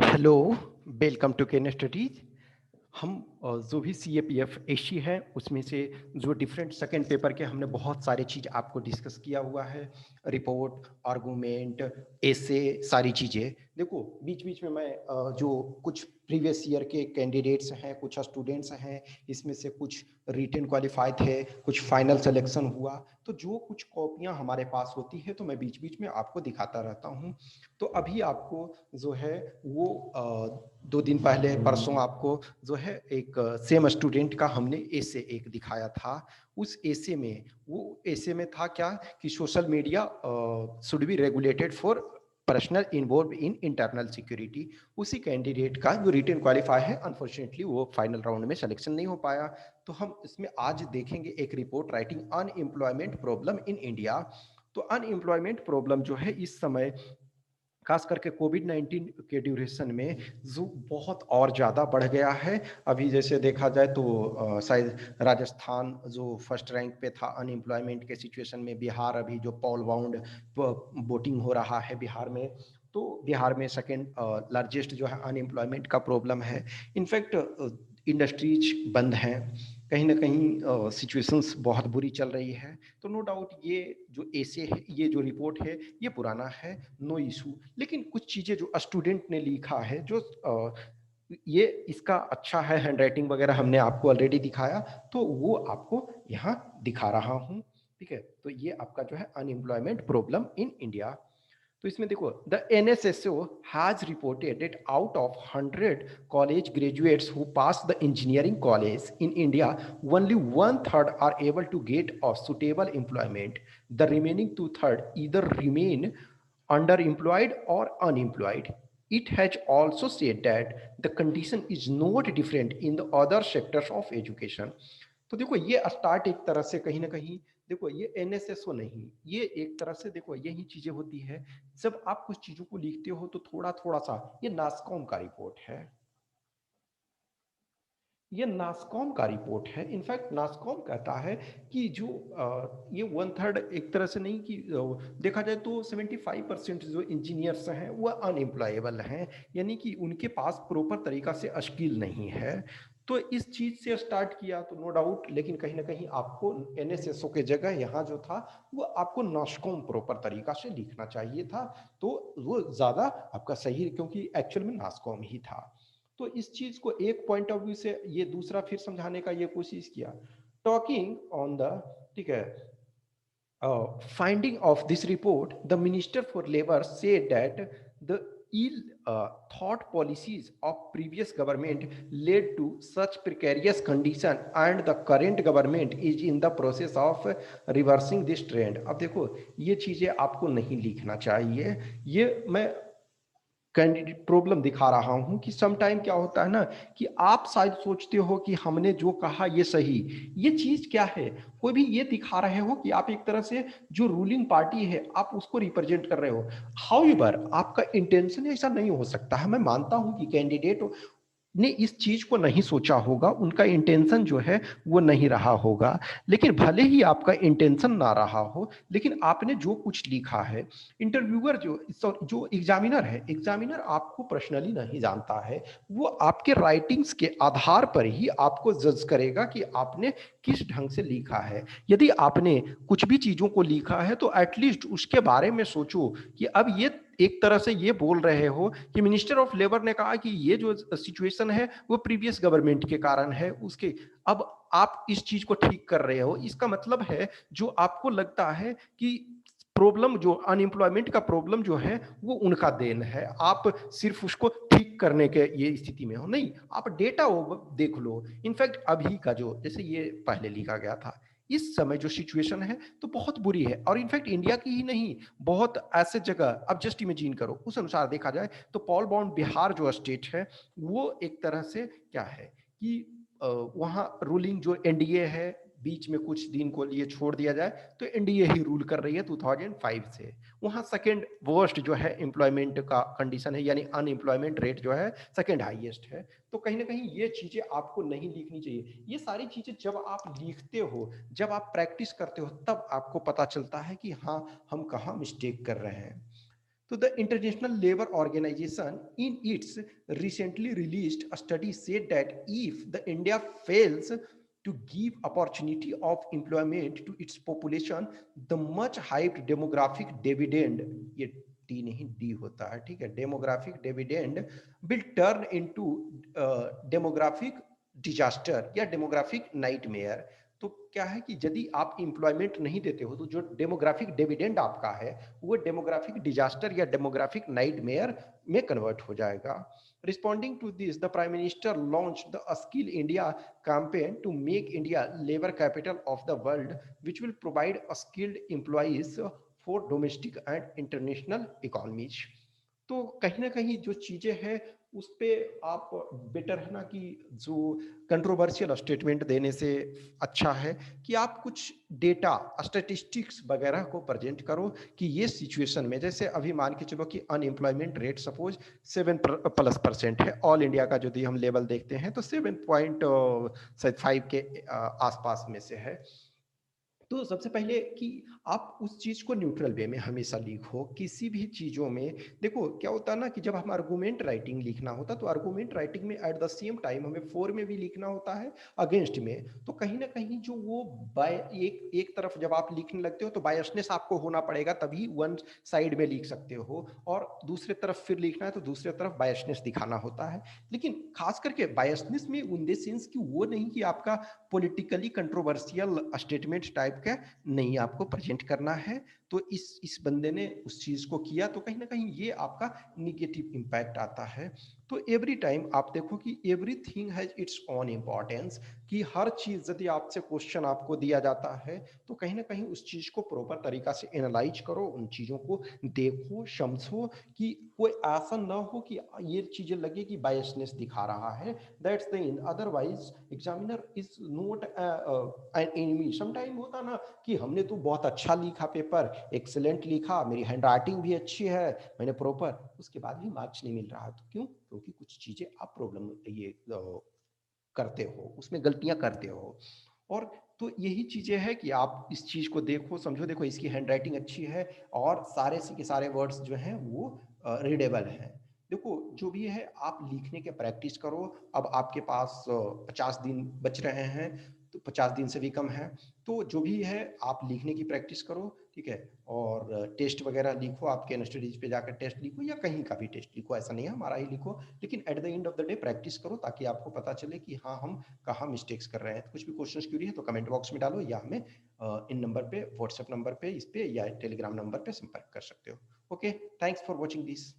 Hello, welcome to Ken Studies. हम जो भी सी ए पी एफ एशी है उसमें से जो डिफरेंट सेकंड पेपर के हमने बहुत सारे चीज़ आपको डिस्कस किया हुआ है। रिपोर्ट, आर्गूमेंट, ऐसे सारी चीज़ें देखो। बीच बीच में मैं जो कुछ प्रीवियस ईयर के कैंडिडेट्स हैं, कुछ स्टूडेंट्स हैं, इसमें से कुछ रिटेन क्वालिफाई थे, कुछ फाइनल सिलेक्शन हुआ, तो जो कुछ कॉपियां हमारे पास होती है तो मैं बीच बीच में आपको दिखाता रहता हूँ। तो अभी आपको जो है वो 2 दिन पहले परसों आपको जो है एक सेम स्टूडेंट का हमने ऐसे एक दिखाया था। उस ऐसे में वो ऐसे में था क्या कि social media should be regulated for personal involve in internal security. उसी कैंडिडेट का जो रिटन क्वालिफाई है, अनफॉर्चुनेटली वो फाइनल राउंड में सिलेक्शन नहीं हो पाया। तो हम इसमें आज देखेंगे एक report writing unemployment problem in India. तो अनएम्प्लॉयमेंट प्रॉब्लम जो है इस समय खास करके कोविड-19 के ड्यूरेशन में जो बहुत और ज़्यादा बढ़ गया है। अभी जैसे देखा जाए तो शायद राजस्थान जो फर्स्ट रैंक पे था अनएम्प्लॉयमेंट के सिचुएशन में, बिहार अभी जो पोल वाउंड वोटिंग हो रहा है बिहार में, तो बिहार में सेकेंड लार्जेस्ट जो है अनएम्प्लॉयमेंट का प्रॉब्लम है। इनफैक्ट इंडस्ट्रीज बंद हैं, कहीं ना कहीं सिचुएशंस बहुत बुरी चल रही है। तो नो डाउट ये जो ऐसे है, ये जो रिपोर्ट है ये पुराना है, नो इशू। लेकिन कुछ चीज़ें जो स्टूडेंट ने लिखा है जो ये इसका अच्छा है, हैंड राइटिंग वगैरह हमने आपको ऑलरेडी दिखाया, तो वो आपको यहाँ दिखा रहा हूँ। ठीक है, तो ये आपका जो है अनएम्प्लॉयमेंट प्रॉब्लम इन इंडिया। तो इसमें देखो, the NSSO has reported that out of 100 college graduates who pass the engineering college in India, only 1/3 are able to get a suitable employment. The remaining 2/3 either remain underemployed or unemployed. It has also said that the condition is not different in the other sectors of education. तो देखो ये start एक तरह से कहीं ना कहीं, देखो ये एनएसएसओ नहीं, ये एक तरह से देखो यही चीजें होती है। जब आप कुछ चीजों को लिखते हो तो थोड़ा थोड़ा सा, ये नास्कॉम का रिपोर्ट है, ये नास्कॉम का रिपोर्ट है। इनफैक्ट नास्कॉम कहता है कि जो ये 1/3 एक तरह से नहीं कि देखा जाए तो 75% जो इंजीनियर्स हैं वो अनएम्प्लॉयबल हैं, यानी कि उनके पास प्रॉपर तरीका से स्किल नहीं है। तो इस चीज से स्टार्ट किया तो नो डाउट, लेकिन कहीं ना कहीं आपको एनएसएसओ के जगह यहाँ जो था वो आपको नास्कॉम प्रॉपर तरीका से लिखना चाहिए था, तो वो ज्यादा आपका सही, क्योंकि एक्चुअल में नास्कॉम ही था। तो इस चीज को एक पॉइंट ऑफ व्यू से ये दूसरा फिर समझाने का ये कोशिश किया। टॉकिंग ऑन द, ठीक है, finding of this report, the Minister for Labour said that the ill thought policies of previous government led to such precarious condition, and the current government is in the process of reversing this trend. अब देखो ये चीजें आपको नहीं लिखना चाहिए, ये मैं कैंडिडेट प्रॉब्लम दिखा रहा हूं कि सम टाइम क्या होता है ना कि आप शायद सोचते हो कि हमने जो कहा ये सही, ये चीज क्या है, कोई भी ये दिखा रहे हो कि आप एक तरह से जो रूलिंग पार्टी है आप उसको रिप्रेजेंट कर रहे हो। हाउएवर आपका इंटेंशन ऐसा नहीं हो सकता है। मैं मानता हूं कि कैंडिडेट ने इस चीज को नहीं सोचा होगा, उनका इंटेंशन जो है वो नहीं रहा होगा। लेकिन भले ही आपका इंटेंशन ना रहा हो, लेकिन आपने जो कुछ लिखा है, इंटरव्यूअर जो एग्जामिनर है, एग्जामिनर आपको पर्सनली नहीं जानता है, वो आपके राइटिंग्स के आधार पर ही आपको जज करेगा कि आपने किस ढंग से लिखा है। यदि आपने कुछ भी चीजों को लिखा है तो एटलीस्ट उसके बारे में सोचो कि अब ये एक तरह से ये बोल रहे हो कि मिनिस्टर ऑफ लेबर ने कहा कि ये जो सिचुएशन है वो प्रीवियस गवर्नमेंट के कारण है, उसके अब आप इस चीज को ठीक कर रहे हो, इसका मतलब है जो आपको लगता है कि प्रॉब्लम जो अनएम्प्लॉयमेंट का प्रॉब्लम जो है वो उनका देन है, आप सिर्फ उसको ठीक करने के ये स्थिति में हो। नहीं, आप डेटा देख लो। इनफैक्ट अभी का जो जैसे ये पहले लिखा गया था, इस समय जो सिचुएशन है तो बहुत बुरी है, और इनफैक्ट इंडिया की ही नहीं, बहुत ऐसे जगह, अब जस्ट इमेजिन करो उस अनुसार देखा जाए तो पॉल बाउंड बिहार जो स्टेट है वो एक तरह से क्या है कि वहाँ रूलिंग जो एनडीए है, बीच में कुछ दिन को लिए छोड़ दिया जाए तो एनडीए ही रूल कर रही है 2005 से। वहाँ सेकेंड वर्स्ट जो है एम्प्लॉयमेंट का कंडीशन है, यानी अनएम्प्लॉयमेंट रेट जो है सेकेंड हाईएस्ट है। तो कहीं ना कहीं ये चीजें आपको नहीं लिखनी चाहिए। ये सारी चीजें जब आप लिखते हो, जब आप प्रैक्टिस करते हो, तब आपको पता चलता है कि हाँ हम कहाँ मिस्टेक कर रहे हैं। तो the International Labour Organization in its recently released a study said that if the India fails to give opportunity of employment to its population, the much hyped demographic dividend, ये टी नहीं D होता है, ठीक है, demographic dividend will turn into demographic disaster या demographic nightmare. तो क्या है कि यदि आप एम्प्लॉयमेंट नहीं देते हो तो जो डेमोग्राफिक डिविडेंड आपका है वो डेमोग्राफिक डिजास्टर या डेमोग्राफिक नाइटमेयर में कन्वर्ट हो जाएगा। Responding to this, the Prime Minister launched the Skill India campaign to make India labor capital of the world, which will provide skilled employees for domestic and international economies. तो कहीं ना कहीं जो चीजें हैं उस पे आप बेटर है ना कि जो कंट्रोवर्शियल स्टेटमेंट देने से अच्छा है कि आप कुछ डेटा स्टैटिस्टिक्स वगैरह को प्रेजेंट करो कि ये सिचुएशन में जैसे अभी मान के चलो कि अनएम्प्लॉयमेंट रेट सपोज 7+ % है ऑल इंडिया का, यदि हम लेवल देखते हैं तो 7.5 के आसपास में से है। तो सबसे पहले कि आप उस चीज़ को न्यूट्रल वे में हमेशा लिखो किसी भी चीज़ों में। देखो क्या होता है ना कि जब हम आर्गूमेंट राइटिंग लिखना होता है तो आर्गूमेंट राइटिंग में एट द सेम टाइम हमें फॉर में भी लिखना होता है अगेंस्ट में। तो कहीं ना कहीं जो वो बाय एक तरफ जब आप लिखने लगते हो तो बायसनेस आपको होना पड़ेगा, तभी वन साइड में लिख सकते हो, और दूसरे तरफ फिर लिखना है तो दूसरे तरफ बायसनेस दिखाना होता है। लेकिन खास करके बायसनेस में इन द सेंस कि वो नहीं कि आपका पॉलिटिकली कंट्रोवर्शियल स्टेटमेंट टाइप का नहीं आपको प्रेजेंट करना है। तो इस बंदे ने उस चीज को किया तो कहीं ना कहीं ये आपका निगेटिव इम्पैक्ट आता है। तो एवरी टाइम आप देखो कि everything has its own importance, कि हर चीज यदि आपसे क्वेश्चन आपको दिया जाता है तो कहीं ना कहीं उस चीज को प्रॉपर तरीका से एनालाइज करो, उन चीजों को देखो समझो कि कोई ऐसा ना हो कि ये चीजें लगे कि बायसनेस दिखा रहा है। That's the in, otherwise examiner is not an enemy. Sometime होता ना कि हमने तो बहुत अच्छा लिखा पेपर, एक्सेलेंट लिखा, मेरी हैंड राइटिंग भी अच्छी है, मैंने प्रॉपर, उसके बाद भी मार्क्स नहीं मिल रहा। तो क्यों? क्योंकि कुछ चीजें आप प्रॉब्लम ये करते हो, उसमें गलतियां करते हो। और तो यही चीजें हैं कि आप इस चीज को देखो समझो, देखो इसकी हैंडराइटिंग अच्छी है और सारे के सारे वर्ड्स जो हैं वो रीडेबल हैं। देखो जो भी है आप लिखने के प्रैक्टिस करो। अब आपके पास 50 दिन बच रहे हैं, तो 50 दिन से भी कम है, तो जो भी है आप लिखने की प्रैक्टिस करो, ठीक है। और टेस्ट वगैरह लिखो, आपके इंस्टीट्यूट पे जाकर टेस्ट लिखो या कहीं का भी टेस्ट लिखो, ऐसा नहीं है हमारा ही लिखो, लेकिन at the end of the day practice करो ताकि आपको पता चले कि हाँ हम कहाँ मिस्टेक्स कर रहे हैं। तो कुछ भी क्वेश्चंस क्यूरी है तो कमेंट बॉक्स में डालो या हमें इन नंबर पे, व्हाट्सएप नंबर पे, इस पे या टेलीग्राम नंबर पे संपर्क कर सकते हो। Okay, thanks for watching this.